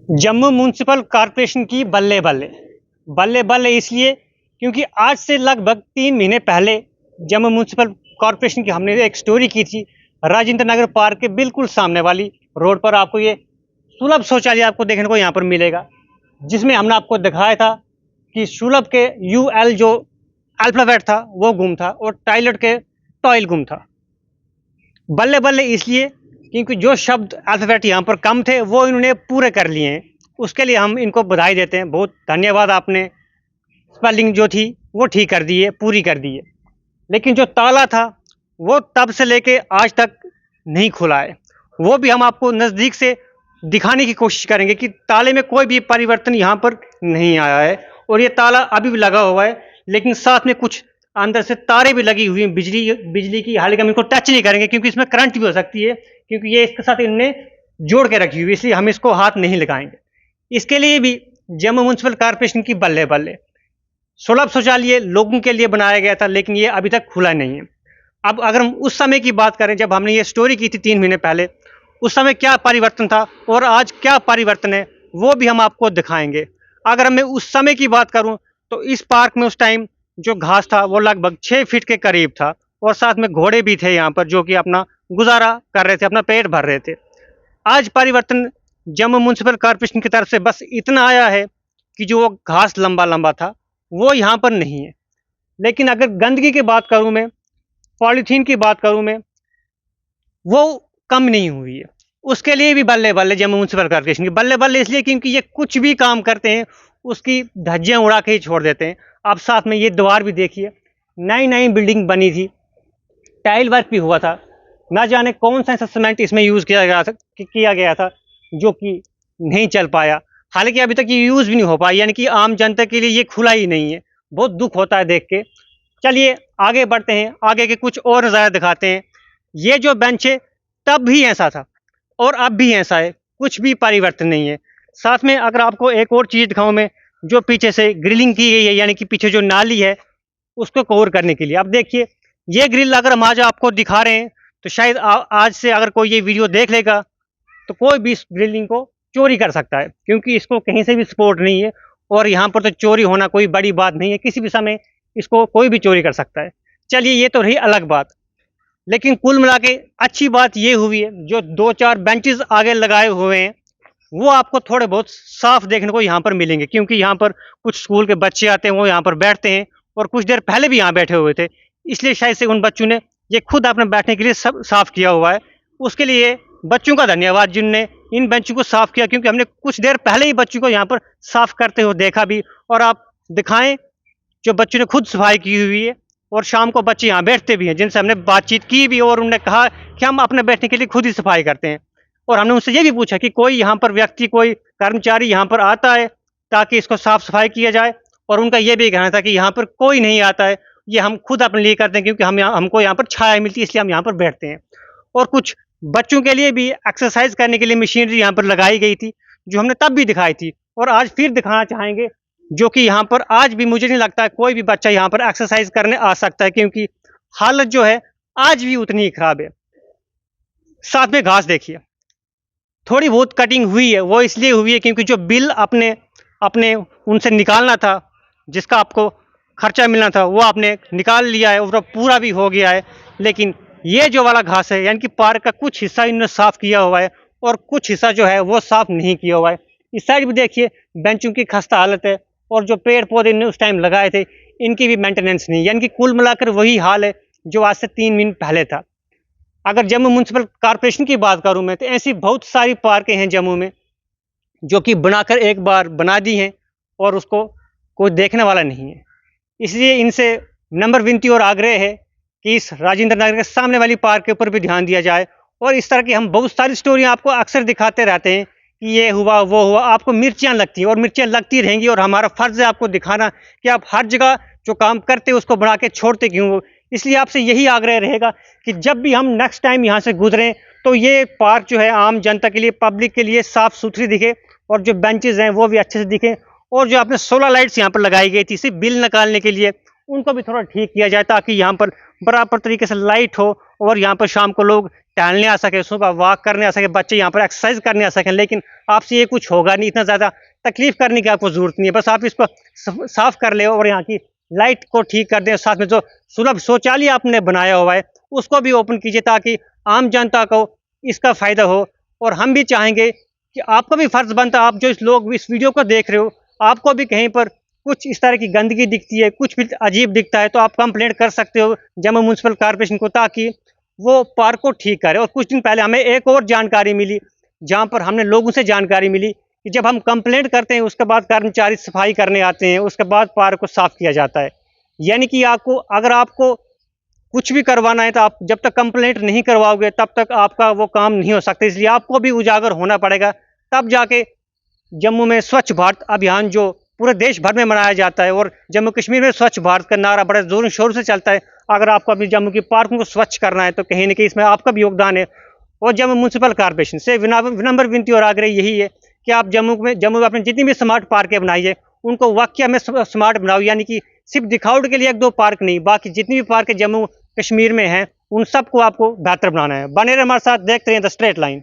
Jammu municipal corporation की बल्ले बल्ले बल्ले बल्ले इसलिए क्योंकि आज से लगभग 3 महीने पहले जम्मू म्यूनसिपल कॉरपोरेशन की हमने एक स्टोरी की थी। राजेंद्र नगर पार्क के बिल्कुल सामने वाली रोड पर आपको ये सुलभ शौचालय आपको देखने को यहाँ पर मिलेगा, जिसमें हमने आपको दिखाया था कि सुलभ के UL जो अल्फाबेट था वो गुम था और टॉयलेट के टॉयल गुम था। बल्ले बल्ले इसलिए क्योंकि जो शब्द अल्फाबेट यहाँ पर कम थे वो इन्होंने पूरे कर लिए हैं। उसके लिए हम इनको बधाई देते हैं, बहुत धन्यवाद। आपने स्पेलिंग जो थी वो ठीक कर दी है, पूरी कर दी है। लेकिन जो ताला था वो तब से लेके आज तक नहीं खुला है। वो भी हम आपको नज़दीक से दिखाने की कोशिश करेंगे कि ताले में कोई भी परिवर्तन यहाँ पर नहीं आया है और ये ताला अभी भी लगा हुआ है, लेकिन साथ में कुछ अंदर से तारे भी लगी हुई हैं बिजली की। हालांकि हम इनको टच नहीं करेंगे क्योंकि इसमें करंट भी हो सकती है, क्योंकि ये इसके साथ इनने जोड़ के रखी हुई, इसलिए हम इसको हाथ नहीं लगाएंगे। इसके लिए भी जम्मू म्यूनसिपल कॉरपोरेशन की बल्ले बल्ले। सुलभ शौचालय लोगों के लिए बनाया गया था, लेकिन ये अभी तक खुला नहीं है। अब अगर हम उस समय की बात करें जब हमने ये स्टोरी की थी 3 महीने पहले, उस समय क्या परिवर्तन था और आज क्या परिवर्तन है वो भी हम आपको दिखाएंगे। अगर मैं उस समय की बात करूं तो इस पार्क में उस टाइम जो घास था वो लगभग 6 फीट के करीब था और साथ में घोड़े भी थे यहाँ पर, जो कि अपना गुजारा कर रहे थे, अपना पेट भर रहे थे। आज परिवर्तन जम्मू म्यूनसिपल कॉरपोरेशन की तरफ से बस इतना आया है कि जो वो घास लंबा लंबा था वो यहाँ पर नहीं है। लेकिन अगर गंदगी की बात करूँ मैं, पॉलीथीन की बात करूँ मैं, वो कम नहीं हुई है। उसके लिए भी बल्ले बल्ले जम्मू म्यूनसिपल कॉरपोरेशन की बल्ले बल्ले इसलिए क्योंकि ये कुछ भी काम करते हैं उसकी धज्जियाँ उड़ा के ही छोड़ देते हैं। आप साथ में ये द्वार भी देखिए, नई नई बिल्डिंग बनी थी, टाइल वर्क भी हुआ था, ना जाने कौन सा ऐसा सीमेंट इसमें यूज़ किया गया था जो कि नहीं चल पाया। हालांकि अभी तक ये यूज़ भी नहीं हो पाया, यानी कि आम जनता के लिए ये खुला ही नहीं है। बहुत दुख होता है देख के। चलिए आगे बढ़ते हैं, आगे के कुछ और नज़ारे दिखाते हैं। ये जो बेंच है तब भी ऐसा था और अब भी ऐसा है, कुछ भी परिवर्तन नहीं है। साथ में अगर आपको एक और चीज़ दिखाऊं मैं, जो पीछे से ग्रिलिंग की गई है, यानी कि पीछे जो नाली है उसको कवर करने के लिए। अब देखिए ये ग्रिल अगर हम आज आपको दिखा रहे हैं तो शायद आज से अगर कोई ये वीडियो देख लेगा तो कोई भी इस ग्रिलिंग को चोरी कर सकता है, क्योंकि इसको कहीं से भी सपोर्ट नहीं है और यहाँ पर तो चोरी होना कोई बड़ी बात नहीं है, किसी भी समय इसको कोई भी चोरी कर सकता है। चलिए ये तो रही अलग बात, लेकिन कुल मिला के अच्छी बात ये हुई है जो 2-4 बेंचेस आगे लगाए हुए हैं वो आपको थोड़े बहुत साफ देखने को यहाँ पर मिलेंगे, क्योंकि यहाँ पर कुछ स्कूल के बच्चे आते हैं, वो यहाँ पर बैठते हैं और कुछ देर पहले भी यहाँ बैठे हुए थे, इसलिए शायद से उन बच्चों ने ये खुद अपने बैठने के लिए सब साफ किया हुआ है। उसके लिए बच्चों का धन्यवाद जिनने इन बेंचों को साफ किया, क्योंकि हमने कुछ देर पहले ही बच्चों को यहाँ पर साफ करते हुए देखा भी। और आप दिखाएं जो बच्चों ने खुद सफाई की हुई है और शाम को बच्चे यहाँ बैठते भी हैं, जिनसे हमने बातचीत की भी और उन्होंने कहा कि हम अपने बैठने के लिए खुद ही सफाई करते हैं। और हमने उनसे ये भी पूछा कि कोई यहाँ पर व्यक्ति, कोई कर्मचारी यहाँ पर आता है ताकि इसको साफ सफाई किया जाए, और उनका ये भी कहना था कि यहाँ पर कोई नहीं आता है, ये हम खुद अपने लिए करते हैं, क्योंकि हमको यहाँ पर छाया मिलती है इसलिए हम यहाँ पर बैठते हैं। और कुछ बच्चों के लिए भी एक्सरसाइज करने के लिए मशीनरी यहाँ पर लगाई गई थी, जो हमने तब भी दिखाई थी और आज फिर दिखाना चाहेंगे, जो कि यहाँ पर आज भी मुझे नहीं लगता है कोई भी बच्चा यहाँ पर एक्सरसाइज करने आ सकता है, क्योंकि हालत जो है आज भी उतनी ही खराब है। साथ में घास देखिए, थोड़ी बहुत कटिंग हुई है, वो इसलिए हुई है क्योंकि जो बिल अपने अपने उनसे निकालना था, जिसका आपको खर्चा मिलना था, वो आपने निकाल लिया है और पूरा भी हो गया है। लेकिन ये जो वाला घास है, यानी कि पार्क का कुछ हिस्सा इन्होंने साफ किया हुआ है और कुछ हिस्सा जो है वो साफ नहीं किया हुआ है। इस साइड भी देखिए बेंचों की खस्ता हालत है और जो पेड़ पौधे इन्होंने उस टाइम लगाए थे इनकी भी मेंटेनेंस नहीं, यानी कि कुल मिलाकर वही हाल है जो आज से 3 महीने पहले था। अगर जम्मू म्यूनसिपल कॉरपोरेशन की बात करूं मैं, तो ऐसी बहुत सारी पार्कें हैं जम्मू में जो कि बनाकर एक बार बना दी हैं और उसको कोई देखने वाला नहीं है। इसलिए इनसे नम्र विनती और आग्रह है कि इस राजेंद्र नगर के सामने वाली पार्क के ऊपर भी ध्यान दिया जाए। और इस तरह की हम बहुत सारी स्टोरियाँ आपको अक्सर दिखाते रहते हैं कि ये हुआ वो हुआ, आपको मिर्चियाँ लगती हैं और मिर्चियाँ लगती रहेंगी, और हमारा फ़र्ज़ है आपको दिखाना कि आप हर जगह जो काम करते हो उसको बना के छोड़ते क्यों हो। इसलिए आपसे यही आग्रह रहेगा कि जब भी हम नेक्स्ट टाइम यहाँ से गुजरें तो ये पार्क जो है आम जनता के लिए, पब्लिक के लिए साफ़ सुथरी दिखे और जो बेंचेस हैं वो भी अच्छे से दिखें, और जो आपने सोलर लाइट्स यहाँ पर लगाई गई थी सिर्फ बिल निकालने के लिए, उनको भी थोड़ा ठीक किया जाए ताकि यहाँ पर बराबर तरीके से लाइट हो और यहाँ पर शाम को लोग टहलने आ सके, सुबह वॉक करने आ सके, बच्चे यहाँ पर एक्सरसाइज करने आ सकें। लेकिन आपसे ये कुछ होगा नहीं, इतना ज़्यादा तकलीफ करने की आपको ज़रूरत नहीं है। बस आप इसको साफ़ कर ले और यहाँ की लाइट को ठीक कर दें। साथ में जो सुलभ शौचालय आपने बनाया हुआ है उसको भी ओपन कीजिए, ताकि आम जनता को इसका फ़ायदा हो। और हम भी चाहेंगे कि आपका भी फ़र्ज़ बनता है, आप जो इस लोग इस वीडियो को देख रहे हो, आपको भी कहीं पर कुछ इस तरह की गंदगी दिखती है, कुछ भी अजीब दिखता है, तो आप कंप्लेंट कर सकते हो जम्मू म्यूनसिपल कॉर्पोरेशन को, ताकि वो पार्क को ठीक करे। और कुछ दिन पहले हमें एक और जानकारी मिली, जहाँ पर हमने लोगों से जानकारी मिली कि जब हम कंप्लेंट करते हैं उसके बाद कर्मचारी सफाई करने आते हैं, उसके बाद पार्क को साफ़ किया जाता है। यानी कि आपको, अगर आपको कुछ भी करवाना है तो आप जब तक कंप्लेंट नहीं करवाओगे तब तक आपका वो काम नहीं हो सकता। इसलिए आपको भी उजागर होना पड़ेगा, तब जाके जम्मू में स्वच्छ भारत अभियान जो पूरे देश भर में मनाया जाता है, और जम्मू कश्मीर में स्वच्छ भारत का नारा बड़े जोर शोर से चलता है। अगर आपको अपनी जम्मू की पार्कों को स्वच्छ करना है तो कहीं ना कहीं इसमें आपका भी योगदान है। और जम्मू म्यूनसिपल कॉर्पोरेशन से विनम्र विनती और आग्रह यही है कि आप जम्मू में अपनी जितनी भी स्मार्ट पार्कें बनाई है उनको वाकई में स्मार्ट बनाओ। यानी कि सिर्फ दिखावट के लिए एक दो पार्क नहीं, बाकी जितनी भी पार्क जम्मू कश्मीर में हैं उन सबको आपको बेहतर बनाना है। बने रहे हमारे साथ, देखते रहिए द स्ट्रेट लाइन।